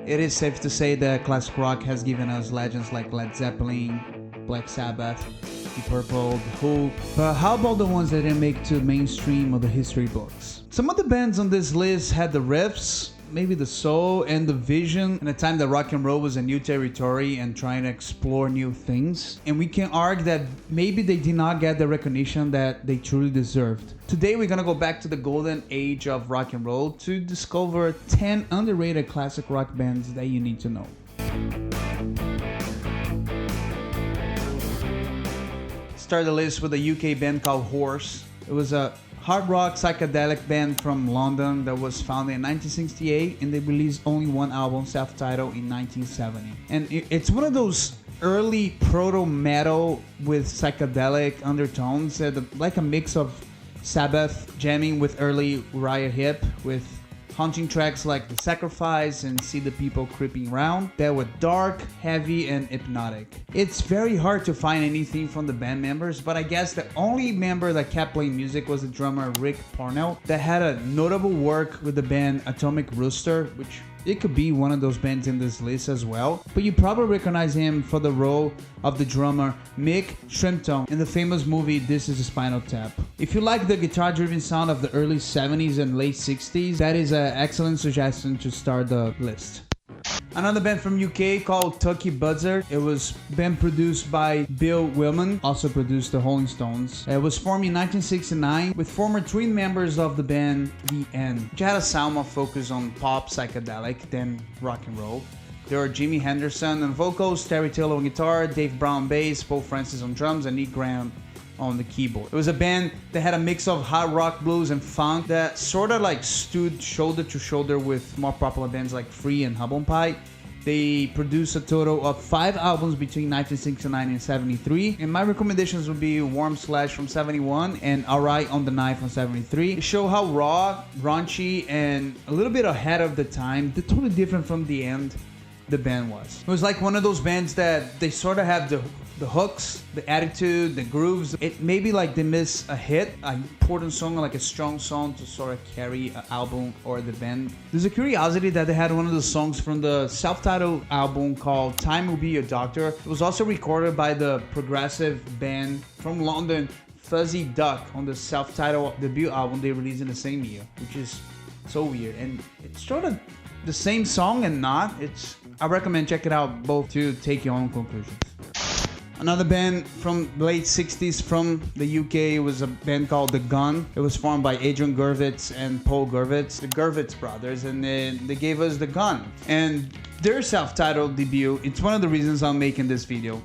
It is safe to say that classic rock has given us legends like Led Zeppelin, Black Sabbath, Deep Purple, The Who, but how about the ones that didn't make to mainstream or the history books? Some of the bands on this list had the riffs, maybe the soul, and the vision in a time that rock and roll was a new territory and trying to explore new things. And we can argue that maybe they did not get the recognition that they truly deserved. Today we're gonna go back to the golden age of rock and roll to discover 10 underrated classic rock bands that you need to know. Start the list with a UK band called Horse. It was a hard rock psychedelic band from London that was founded in 1968, and they released only one album, self-titled, in 1970. And it's one of those early proto-metal with psychedelic undertones, like a mix of Sabbath jamming with early Uriah Heep, with haunting tracks like The Sacrifice and See the People Creeping Around that were dark, heavy, and hypnotic. It's very hard to find anything from the band members, but I guess the only member that kept playing music was the drummer Rick Parnell, that had a notable work with the band Atomic Rooster, which it could be one of those bands in this list as well. But you probably recognize him for the role of the drummer Mick Shrimpton in the famous movie This Is a Spinal Tap. If you like the guitar-driven sound of the early 70s and late 60s, that is an excellent suggestion to start the list. Another band from UK called Tucky Buzzard. It was band produced by Bill Wyman, also produced the Rolling Stones. It was formed in 1969 with former twin members of the band The End, which had a sound more focused on pop psychedelic than rock and roll. There were Jimi Henderson on vocals, Terry Taylor on guitar, Dave Brown on bass, Paul Francis on drums, and Nick Graham on the keyboard. It was a band that had a mix of hard rock, blues, and funk that sort of like stood shoulder to shoulder with more popular bands like Free and Hub on Pie. They produced a total of 5 albums between 1969 and 73, and my recommendations would be Warm Slash from 71 and Alright on the Knife from 73. They show how raw, raunchy, and a little bit ahead of the time, they're totally different from The End the band was. It was like one of those bands that they sort of have the hooks, the attitude, the grooves. It maybe like they miss a hit, an important song, like a strong song to sort of carry an album or the band. There's a curiosity that they had one of the songs from the self-titled album called Time Will Be Your Doctor. It was also recorded by the progressive band from London, Fuzzy Duck, on the self-titled debut album they released in the same year, which is so weird. And it's sort of the same song and not. I recommend check it out both to take your own conclusions. Another band from the late 60s from the UK was a band called The Gun. It was formed by Adrian Gurvitz and Paul Gurvitz, the Gurvitz brothers, and they gave us The Gun. And their self-titled debut, it's one of the reasons I'm making this video.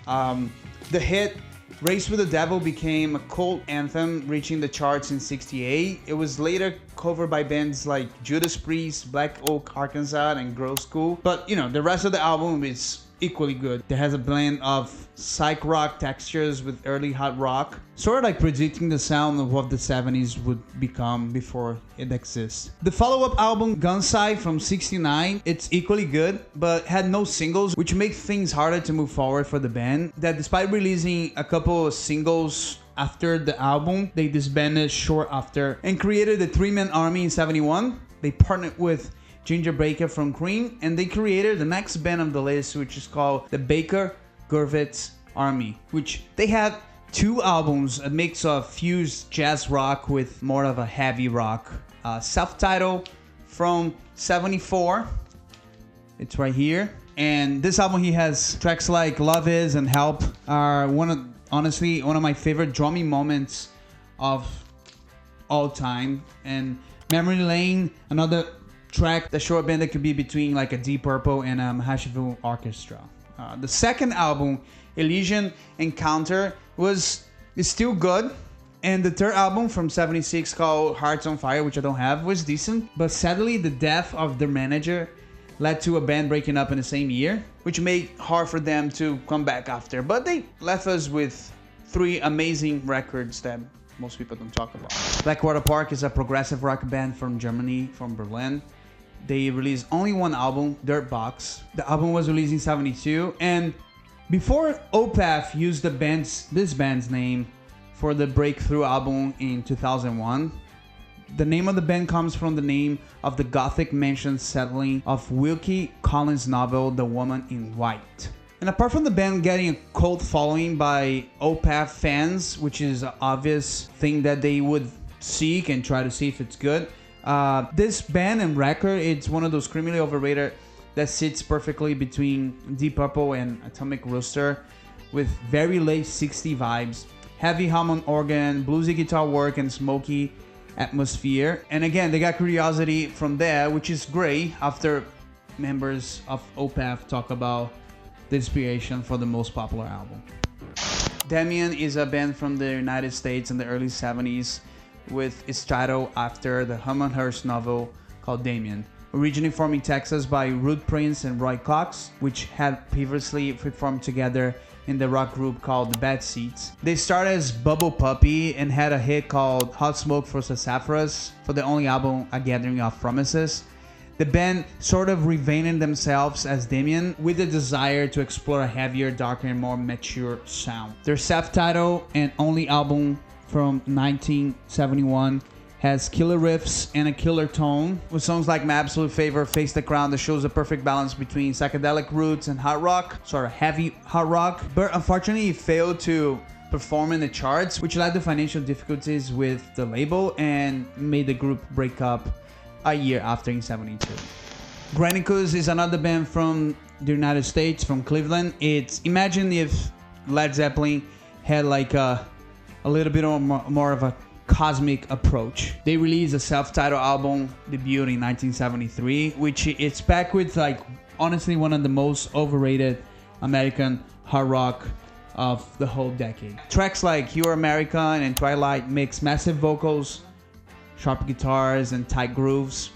The hit Race with the Devil became a cult anthem, reaching the charts in 68. It was later covered by bands like Judas Priest, Black Oak, Arkansas, and Grove School. But, the rest of the album is equally good. It has a blend of psych rock textures with early hard rock, sort of like predicting the sound of what the 70s would become before it exists. The follow-up album, Gunside from 69, it's equally good, but had no singles, which makes things harder to move forward for the band. That despite releasing a couple of singles after the album, they disbanded short after and created the Three-Man Army in 71. They partnered with Ginger Baker from Cream, and they created the next band on the list, which is called the Baker Gurvitz Army, which they had 2 albums, a mix of fused jazz rock with more of a heavy rock. Self-titled from 74. It's right here. And this album, he has tracks like Love Is and Help are honestly one of my favorite drumming moments of all time. And Memory Lane, another track, the short band that could be between like a Deep Purple and a Mahashivil orchestra. The second album, Elysian Encounter, is still good, and the third album from 76 called Hearts on Fire, which I don't have, was decent, but sadly the death of their manager led to a band breaking up in the same year, which made it hard for them to come back after. But they left us with 3 amazing records that most people don't talk about. Blackwater Park is a progressive rock band from Germany, from Berlin. They released only one album, Dirt Box. The album was released in 72, and before Opeth used this band's name for the breakthrough album in 2001, The name of the band comes from the name of the Gothic mansion settling of Wilkie Collins' novel The Woman in White. And apart from the band getting a cult following by Opeth fans, which is an obvious thing that they would seek and try to see if it's good, this band and record, it's one of those criminally overrated that sits perfectly between Deep Purple and Atomic Rooster, with very late 60s vibes, heavy Hammond organ, bluesy guitar work, and smoky atmosphere. And again, they got Curiosity from there, which is great after members of Opeth talk about the inspiration for the most popular album. Damian is a band from the United States in the early 70s with its title after the Herman Hesse novel called Damian. Originally formed in Texas by Rude Prince and Roy Cox, which had previously performed together in the rock group called the Bad Seeds. They started as Bubble Puppy and had a hit called Hot Smoke for Sassafras for the only album A Gathering of Promises. The band sort of revamped themselves as Damian with the desire to explore a heavier, darker, and more mature sound. Their self-titled and only album from 1971 has killer riffs and a killer tone, with songs like my absolute favorite, Face the Crown, that shows the perfect balance between psychedelic roots and hard rock, sort of heavy hard rock. But unfortunately, it failed to perform in the charts, which led to financial difficulties with the label and made the group break up a year after in 72. Granicus is another band from the United States, from Cleveland. It's, imagine if Led Zeppelin had like a little bit more of a cosmic approach. They released a self-titled album, debuted in 1973, which it's packed with like honestly one of the most overrated American hard rock of the whole decade. Tracks like You're American and Twilight mix massive vocals, sharp guitars, and tight grooves.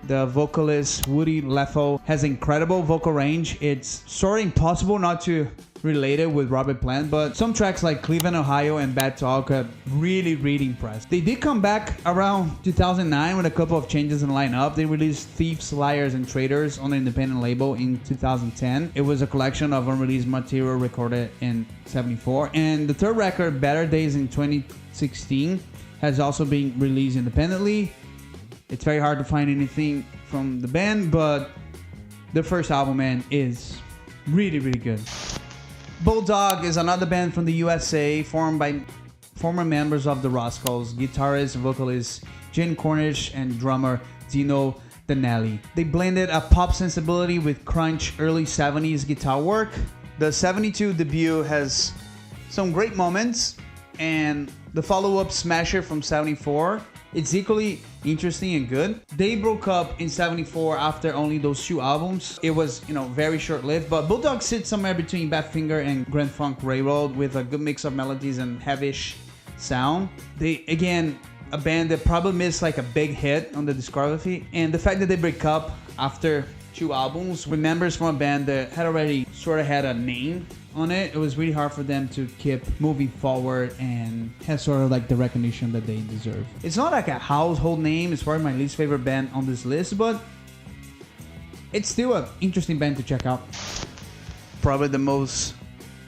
The vocalist Woody Leffel has incredible vocal range. It's sort of impossible not to relate it with Robert Plant, but some tracks like Cleveland, Ohio and Bad Talk are really impressed. They did come back around 2009 with a couple of changes in the lineup. They released Thieves, Liars and Traitors on an independent label in 2010. It was a collection of unreleased material recorded in 74. And the third record, Better Days, in 2016 has also been released independently. It's very hard to find anything from the band, but the first album, man, is really good. Bulldog is another band from the USA formed by former members of the Rascals, guitarist, vocalist Gene Cornish and drummer Dino Danelli. They blended a pop sensibility with crunch early 70s guitar work. The 72 debut has some great moments, and the follow-up Smasher from 74, it's equally interesting and good. They broke up in 74 after only those two albums. It was, very short-lived, but Bulldog sits somewhere between Badfinger and Grand Funk Railroad with a good mix of melodies and heavyish sound. They, again, a band that probably missed like a big hit on the discography, and the fact that they break up after two albums with members from a band that had already sort of had a name on it, it was really hard for them to keep moving forward and have sort of like the recognition that they deserve. It's not like a household name, it's probably my least favorite band on this list, but it's still an interesting band to check out. Probably the most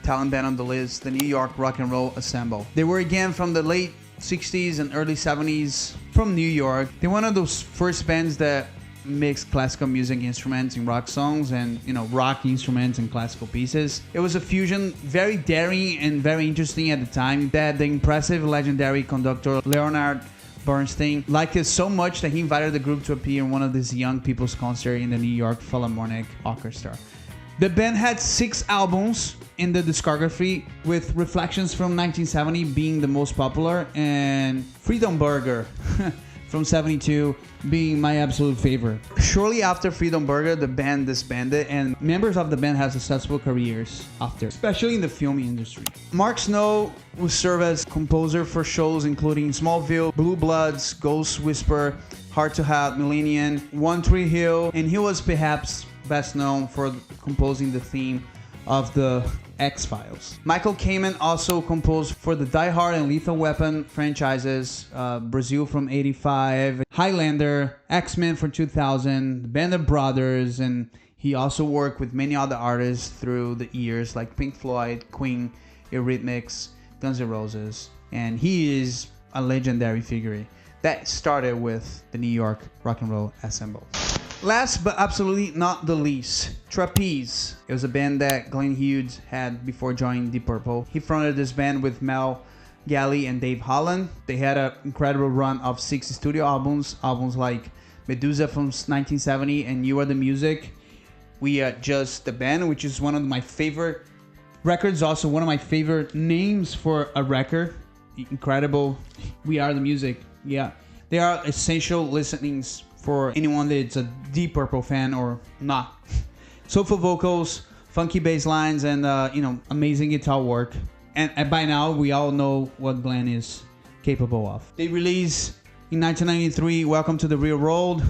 talent band on the list, the New York rock and roll Ensemble. They were again from the late 60s and early 70s from New York. They're one of those first bands that mixed classical music instruments in rock songs and rock instruments and classical pieces. It was a fusion, very daring and very interesting at the time, that the impressive legendary conductor Leonard Bernstein liked it so much that he invited the group to appear in one of these young people's concerts in the New York Philharmonic Orchestra. The band had 6 albums in the discography, with Reflections from 1970 being the most popular and Freedom Burger from 72 being my absolute favorite. Shortly after Freedom Burger, the band disbanded, and members of the band had successful careers after, especially in the film industry. Mark Snow would serve as composer for shows including Smallville, Blue Bloods, Ghost Whisperer, Hard to Have, Millennium, One Tree Hill, and he was perhaps best known for composing the theme of the X-Files. Michael Kamen also composed for the Die Hard and Lethal Weapon franchises, Brazil from 85, Highlander, X-Men for 2000, the Band of Brothers, and he also worked with many other artists through the years like Pink Floyd, Queen, Eurythmics, Guns N' Roses, and he is a legendary figure. that started with the New York rock and roll ensemble. Last but absolutely not the least, Trapeze. It was a band that Glenn Hughes had before joining Deep Purple. He fronted this band with Mel Galley and Dave Holland. They had an incredible run of 6 studio albums like Medusa from 1970 and You Are the Music. We Are Just the Band, which is one of my favorite records, also one of my favorite names for a record. Incredible. We Are the Music. Yeah, they are essential listenings for anyone that's a Deep Purple fan or not. Soulful vocals, funky bass lines, and amazing guitar work. And by now, we all know what Glenn is capable of. They released in 1993, Welcome to the Real World.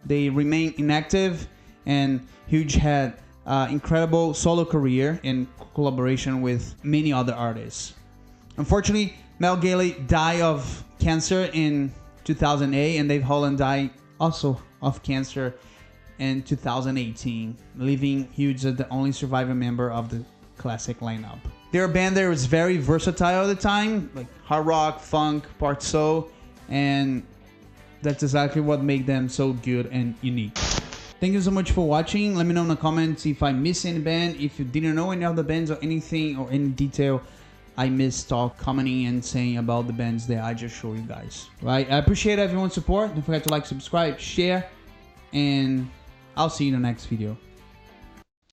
They remain inactive, and Hughes had incredible solo career in collaboration with many other artists. Unfortunately, Mel Galley died of cancer in 2008, and Dave Holland died also of cancer in 2018, leaving Hughes as the only surviving member of the classic lineup. Their band there was very versatile at the time, like hard rock, funk, part soul, and that's exactly what made them so good and unique. Thank you so much for watching. Let me know in the comments if I missed any band, if you didn't know any of the bands or anything or any detail I missed commenting and saying about the bands that I just showed you guys. Right? I appreciate everyone's support. Don't forget to like, subscribe, share, and I'll see you in the next video.